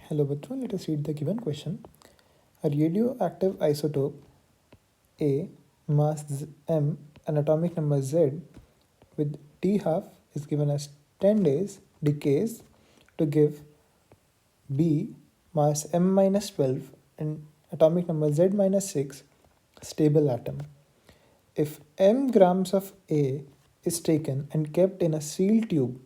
Hello bachcho, let us read the given question. A radioactive isotope A, mass m and atomic number Z with T half is given as 10 days decays to give B, mass m minus 12 and atomic number Z minus 6 stable atom. If m grams of A is taken and kept in a sealed tube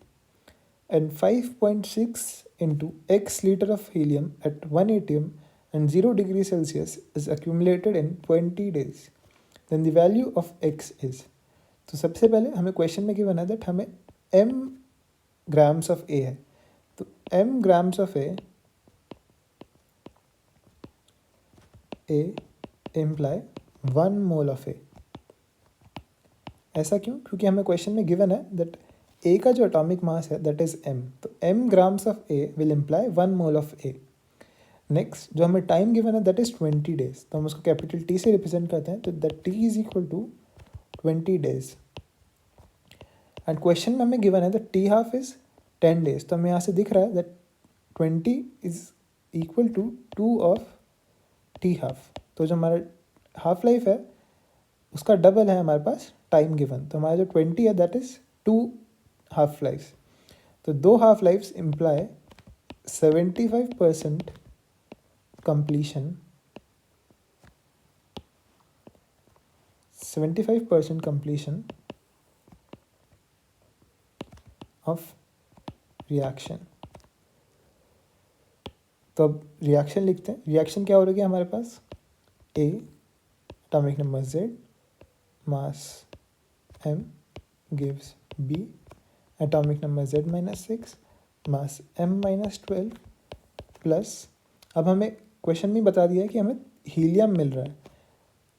and 5.6 into x liter of helium at 1 atm and 0 degree Celsius is accumulated in 20 days, then the value of x is. तो सबसे पहले हमें question में given है that हमें m grams of ए है, तो m grams of A imply 1 mole of A. ऐसा क्यों? क्योंकि हमें क्वेश्चन में गिवन है दैट ए का जो एटॉमिक मास है दैट इज m, तो m grams of A will imply 1 mole of A. Next जो हमें टाइम गिवन है दैट इज 20 डेज, तो हम उसको कैपिटल टी से रिप्रेजेंट करते हैं, तो that T is equal to 20 days. And question में हमें गिवन है that T half is 10 days, तो हमें यहाँ से दिख रहा है that 20 is equal to 2 of T half. तो जो हमारा हाफ लाइफ है उसका डबल है हमारे पास टाइम गिवन, तो हमारा जो 20 है दैट इज 2 हाफ लाइफ्स. तो 2 half lives imply 75% completion, 75% completion of reaction. तो अब रिएक्शन लिखते हैं. रिएक्शन क्या हो रही है हमारे पास? A atomic number Z mass M gives B atomic number Z minus 6 mass M minus 12 plus, अब हमें क्वेश्चन में बता दिया है कि हमें हीलियम मिल रहा है,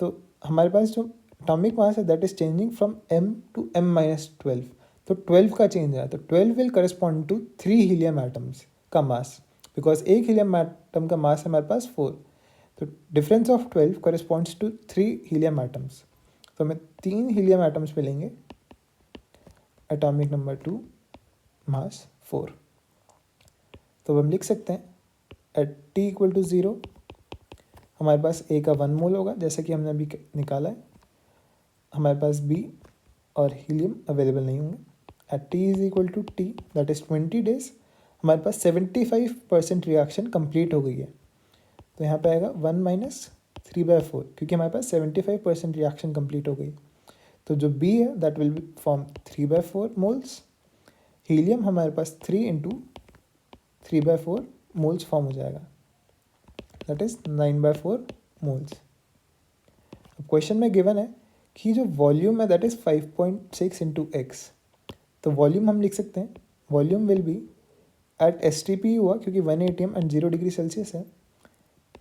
तो हमारे पास जो एटॉमिक मास है that is changing from m to m minus 12, तो 12 का चेंज है, तो 12 will correspond to 3 helium atoms का मास, बिकॉज एक हीलियम एटम का मास है हमारे पास 4, तो difference of 12 corresponds to 3 helium atoms, तो हमें 3 हीलियम एटम्स मिलेंगे एटॉमिक नंबर 2 मास 4. तो हम लिख सकते हैं एट टी इक्वल टू 0 हमारे पास ए का 1 मोल होगा जैसा कि हमने अभी निकाला है. हमारे पास बी और हीलियम अवेलेबल नहीं होंगे. At T is equal to T that is 20 days हमारे पास 75% रिएक्शन कंप्लीट हो गई है, तो यहाँ पे आएगा 1 माइनस 3/4 क्योंकि हमारे पास 75% रिएक्शन कंप्लीट हो गई. तो जो बी है that will be form 3/4 moles. Helium हमारे पास 3 इंटू 3/4 मोल्स फॉर्म हो जाएगा, दैट इज 9/4 मोल्स. अब क्वेश्चन में गिवन है कि जो वॉल्यूम है दैट इज 5.6 इंटू एक्स, तो वॉल्यूम हम लिख सकते हैं volume will be at S T P हुआ क्योंकि 1 atm एंड 0 डिग्री सेल्सियस है,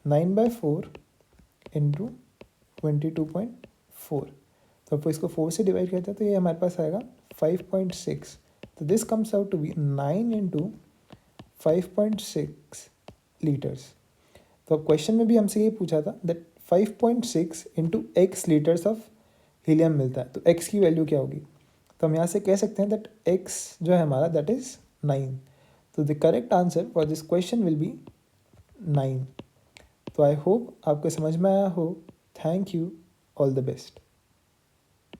9/4 इंटू 22.4, तो अब इसको 4 से डिवाइड करते हैं तो ये हमारे पास आएगा 5.6, तो this comes out to be 9 into 5.6 litres. तो अब क्वेश्चन में भी हमसे ये पूछा था that 5.6 into X litres of helium मिलता है, तो एक्स की वैल्यू क्या होगी? तो हम यहाँ से कह सकते हैं दैट एक्स जो है हमारा दैट इज 9. तो the correct answer for this question will be 9. तो आई होप आपको समझ में आया हो. Thank you. All the best.